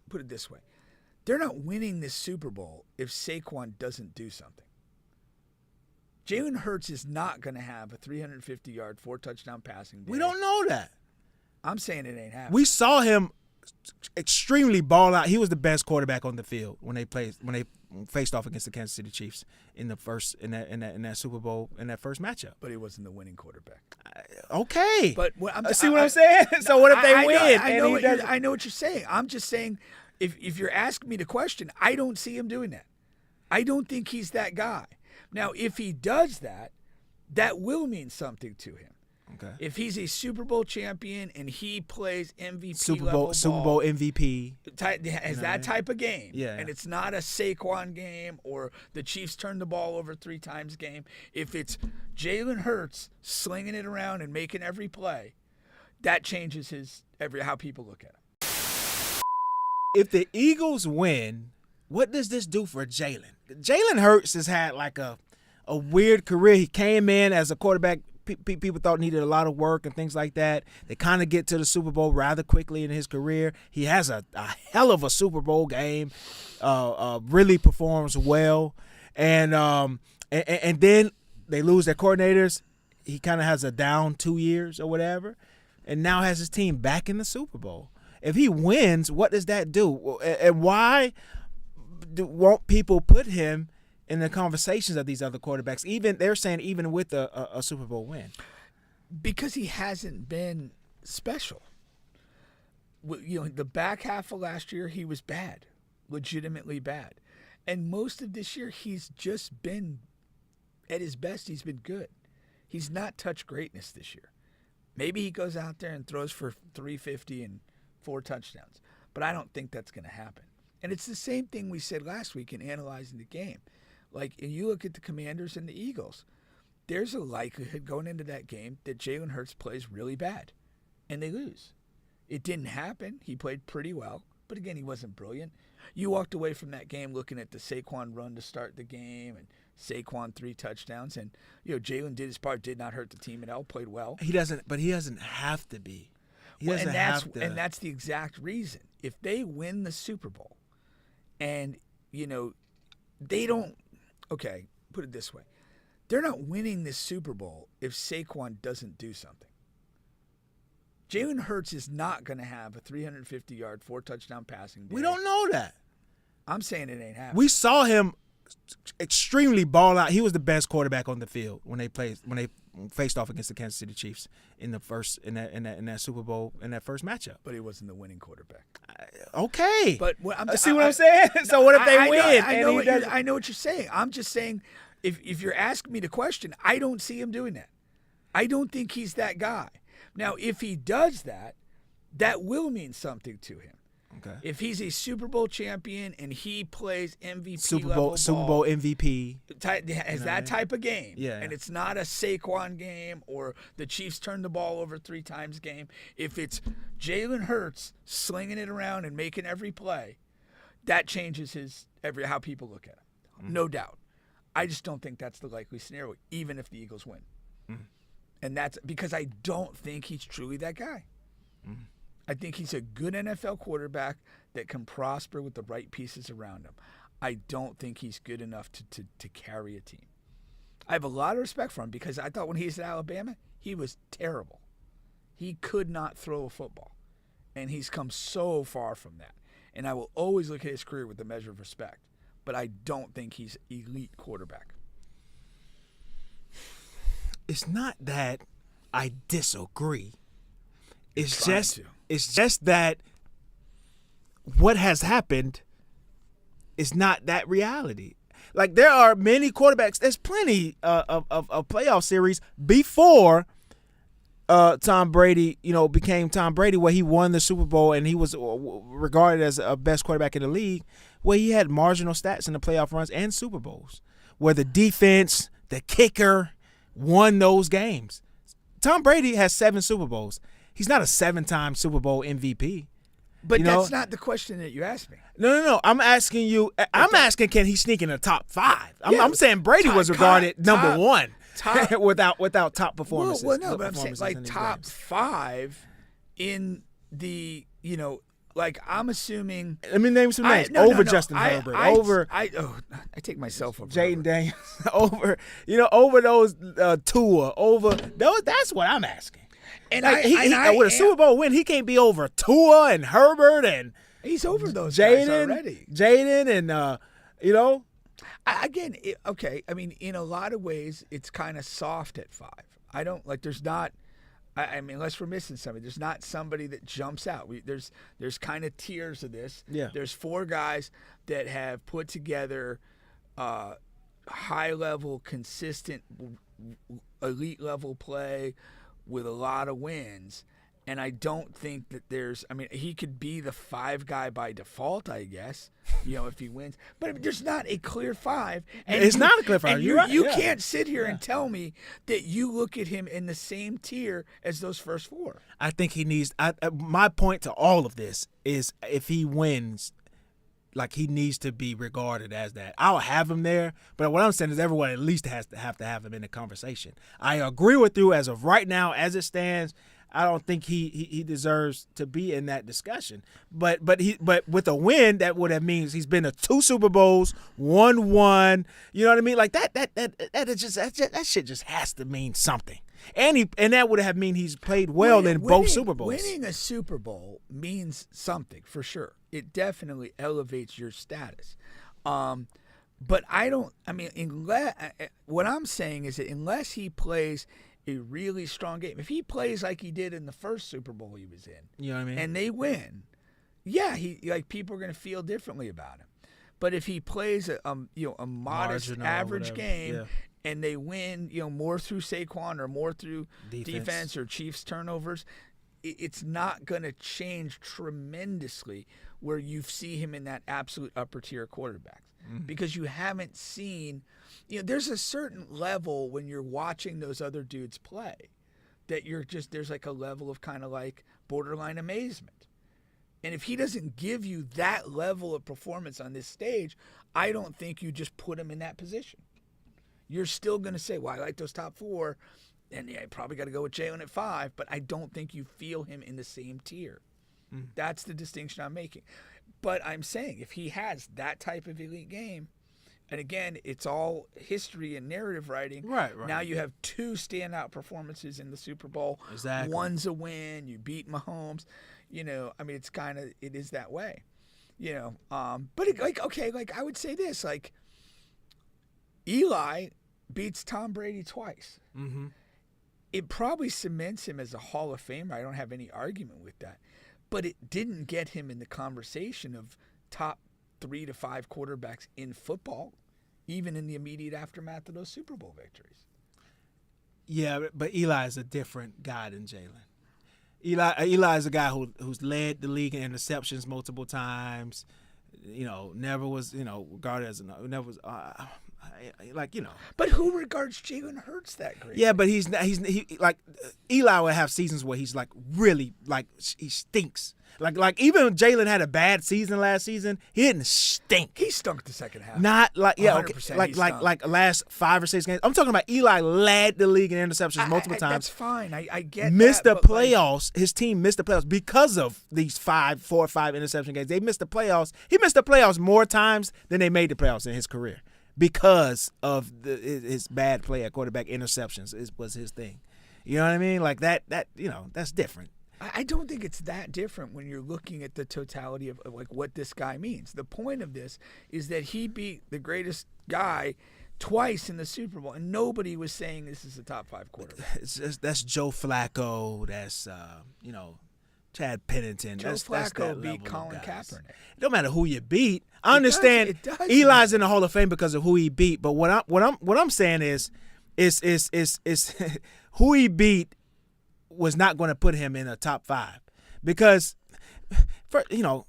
put it this way. They're not winning this Super Bowl if Saquon doesn't do something. Jalen Hurts is not going to have a 350-yard, 4-touchdown passing day. We don't know that. I'm saying it ain't happening. We saw him extremely ball out. He was the best quarterback on the field when they faced off against the Kansas City Chiefs in that Super Bowl in that first matchup. But he wasn't the winning quarterback. Okay. But see what I'm saying? So what if they win? I know what you're saying. I'm just saying, if you're asking me the question, I don't see him doing that. I don't think he's that guy. Now, if he does that, that will mean something to him. Okay. If he's a Super Bowl champion and he plays MVP Super level Bowl MVP, has that type of game, yeah, and it's not a Saquon game or the Chiefs turn the ball over 3 times game. If it's Jalen Hurts slinging it around and making every play, that changes how people look at him. If the Eagles win, what does this do for Jalen? Jalen Hurts has had like a weird career. He came in as a quarterback people thought needed a lot of work and things like that. They kind of get to the Super Bowl rather quickly in his career. He has a hell of a Super Bowl game, really performs well. And then they lose their coordinators. He kind of has a down 2 years or whatever, and now has his team back in the Super Bowl. If he wins, what does that do? And why won't people put him in the conversations of these other quarterbacks? They're saying even with a Super Bowl win, because he hasn't been special. The back half of last year he was bad, legitimately bad, and most of this year he's just been at his best. He's been good. He's not touched greatness this year. Maybe he goes out there and throws for 350 and 4 touchdowns, but I don't think that's going to happen. And it's the same thing we said last week in analyzing the game. Like, and you look at the Commanders and the Eagles, there's a likelihood going into that game that Jalen Hurts plays really bad, and they lose. It didn't happen. He played pretty well, but again, he wasn't brilliant. You walked away from that game looking at the Saquon run to start the game and Saquon 3 touchdowns, and Jalen did his part, did not hurt the team at all, played well. He doesn't have to be. And that's the exact reason. If they win the Super Bowl, and they don't. Okay, put it this way. They're not winning this Super Bowl if Saquon doesn't do something. Jalen Hurts is not going to have a 350-yard, 4-touchdown passing day. We don't know that. I'm saying it ain't happening. We saw him extremely ball out. He was the best quarterback on the field when they faced off against the Kansas City Chiefs in that Super Bowl in that first matchup. But he wasn't the winning quarterback. Okay. But see what I'm saying? So what if they win? I know what you're saying. I'm just saying, if you're asking me the question, I don't see him doing that. I don't think he's that guy. Now, if he does that, that will mean something to him. Okay. If he's a Super Bowl champion and he plays MVP Super level Bowl MVP, has that type of game, yeah, and it's not a Saquon game or the Chiefs turn the ball over 3 times game. If it's Jalen Hurts slinging it around and making every play, that changes how people look at him, no doubt. I just don't think that's the likely scenario, even if the Eagles win, and that's because I don't think he's truly that guy. I think he's a good NFL quarterback that can prosper with the right pieces around him. I don't think he's good enough to carry a team. I have a lot of respect for him because I thought when he was at Alabama, he was terrible. He could not throw a football, and he's come so far from that. And I will always look at his career with a measure of respect, but I don't think he's elite quarterback. It's not that I disagree. It's just that what has happened is not that reality. Like, there are many quarterbacks. There's plenty of playoff series before Tom Brady, became Tom Brady, where he won the Super Bowl and he was regarded as a best quarterback in the league, where he had marginal stats in the playoff runs and Super Bowls, where the defense, the kicker, won those games. Tom Brady has 7 Super Bowls. He's not a 7-time Super Bowl MVP. But that's not the question that you asked me. No. I'm asking you. I'm asking, can he sneak in the top 5? I'm saying Brady was regarded number 1 without top performances. Well, no, but I'm saying like top 5 in the like I'm assuming. Let me name some names. Justin Herbert. I take myself over. Jaden Daniels. over those Tua. Over those. That's what I'm asking. And with a Super Bowl win, he can't be over Tua and Herbert and he's over those guys already. Jaden and okay. I mean, in a lot of ways, it's kind of soft at 5. I don't like. There's not. I mean, unless we're missing somebody, there's not somebody that jumps out. There's kind of tiers of this. Yeah. There's 4 guys that have put together high level, consistent, elite level play with a lot of wins. And I don't think that he could be the 5 guy by default, I guess, if he wins. But there's not a clear 5. And it's not a clear 5. You can't sit here and tell me that you look at him in the same tier as those first 4. I think he needs my point to all of this is if he wins, like he needs to be regarded as that. I'll have him there, but what I'm saying is everyone at least has to have him in the conversation. I agree with you as of right now, as it stands. I don't think he deserves to be in that discussion. But with a win, that would have means he's been to 2 Super Bowls, won 1. You know what I mean? Like that shit just has to mean something. And that would have mean he's played well in both Super Bowls. Winning a Super Bowl means something for sure. It definitely elevates your status. But what I'm saying is that unless he plays a really strong game. If he plays like he did in the first Super Bowl he was in, you know what I mean, and they win, people are going to feel differently about him. But if he plays a modest average game and they win, more through Saquon or more through defense or Chiefs turnovers, it's not going to change tremendously where you see him in that absolute upper tier quarterbacks because you haven't seen. There's a certain level when you're watching those other dudes play that there's like a level of kind of like borderline amazement. And if he doesn't give you that level of performance on this stage, I don't think you just put him in that position. You're still going to say, well, I like those top 4, and I probably got to go with Jalen at 5, but I don't think you feel him in the same tier. That's the distinction I'm making. But I'm saying if he has that type of elite game, and again, it's all history and narrative writing. Right. Now you have 2 standout performances in the Super Bowl. Exactly. One's a win. You beat Mahomes. It is that way. But I would say this, like Eli beats Tom Brady twice. Mm-hmm. It probably cements him as a Hall of Famer. I don't have any argument with that. But it didn't get him in the conversation of top 3 to 5 quarterbacks in football, even in the immediate aftermath of those Super Bowl victories. Yeah, but Eli is a different guy than Jalen. Eli is a guy who's led the league in interceptions multiple times. Never was regarded as never was But who regards Jalen Hurts that great? Yeah, but he Eli would have seasons where he's like really like he stinks. Like even Jalen had a bad season last season, he didn't stink. He stunk the second half. Not like like last 5 or 6 games. I'm talking about Eli led the league in interceptions multiple times. That's fine. I get missed that, the playoffs. His team missed the playoffs because of these 4 or 5 interception games. They missed the playoffs. He missed the playoffs more times than they made the playoffs in his career because of his bad play at quarterback. Interceptions was his thing. You know what I mean? Like that that's different. I don't think it's that different when you're looking at the totality of like what this guy means. The point of this is that he beat the greatest guy twice in the Super Bowl, and nobody was saying this is a top 5 quarterback. That's Joe Flacco. That's Chad Pennington. Joe Flacco beat Colin Kaepernick. It don't matter who you beat. I understand it does Eli's in the Hall of Fame because of who he beat, but what I'm saying is who he beat was not going to put him in a top 5 because, But what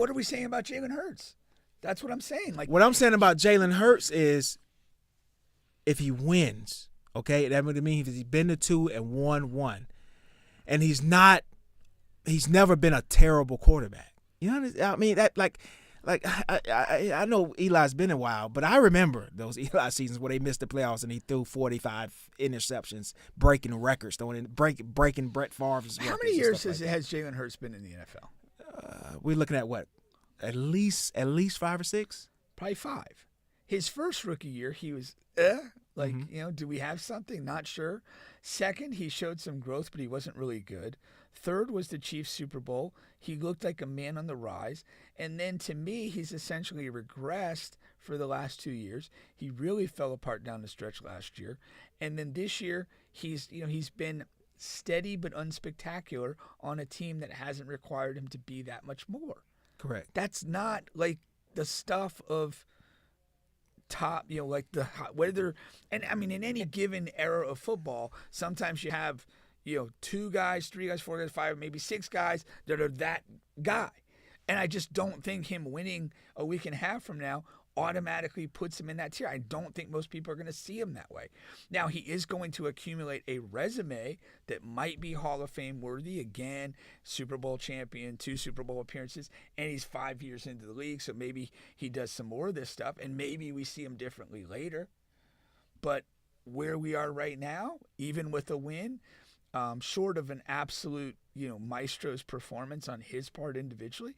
are we saying about Jalen Hurts? That's what I'm saying. Like what I'm saying about Jalen Hurts is, if he wins, okay, that would mean he's been to 2 and won 1, and he's never been a terrible quarterback. You know what I mean? That like like I know Eli's been a while, but I remember those Eli seasons where they missed the playoffs and he threw 45 interceptions, breaking records, breaking Brett Favre's records. How many years has Jalen Hurts been in the NFL? We're looking at what? At least 5 or 6? Probably 5. His first rookie year, he was do we have something? Not sure. Second, he showed some growth, but he wasn't really good. Third was the Chiefs Super Bowl. He looked like a man on the rise. And then to me, he's essentially regressed for the last 2 years. He really fell apart down the stretch last year. And then this year, he's been steady but unspectacular on a team that hasn't required him to be that much more. Correct. That's not like the stuff of top, like the whether, and I mean, in any given era of football, sometimes you have, 2 guys, 3 guys, 4 guys, 5, maybe 6 guys that are that guy. And I just don't think him winning a week and a half from now automatically puts him in that tier. I don't think most people are going to see him that way. Now, he is going to accumulate a resume that might be Hall of Fame worthy. Again, Super Bowl champion, 2 Super Bowl appearances, and he's 5 years into the league, so maybe he does some more of this stuff, and maybe we see him differently later. But where we are right now, even with a win, short of an absolute, maestro's performance on his part individually,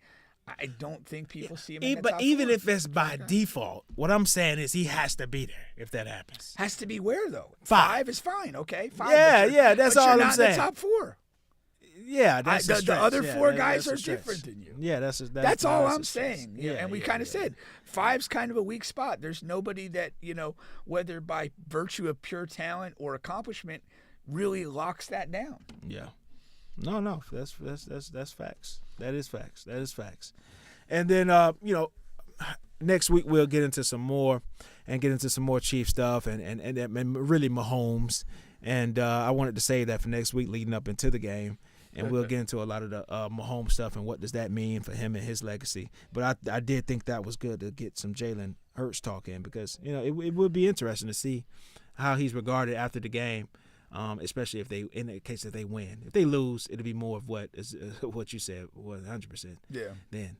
I don't think people see him in the But top even 4. if it's by default, what I'm saying is he has to be there if that happens. Has to be where, though? 5 is fine, okay? 5. Yeah, that's but all you're I'm not saying. In the top 4. Yeah, that's the other 4 guys are different than you. Yeah, that's all I'm saying. Yeah, and we kind of said 5's kind of a weak spot. There's nobody that, whether by virtue of pure talent or accomplishment, really locks that down. Yeah. No, that's facts. That is facts. And then next week we'll get into some more Chief stuff and really Mahomes. And I wanted to say that for next week leading up into the game. And we'll get into a lot of the Mahomes stuff and what does that mean for him and his legacy. But I did think that was good to get some Jalen Hurts talk in because, it would be interesting to see how he's regarded after the game, especially in the case that they win. If they lose, it'll be more of what you said, 100%. Yeah. Then.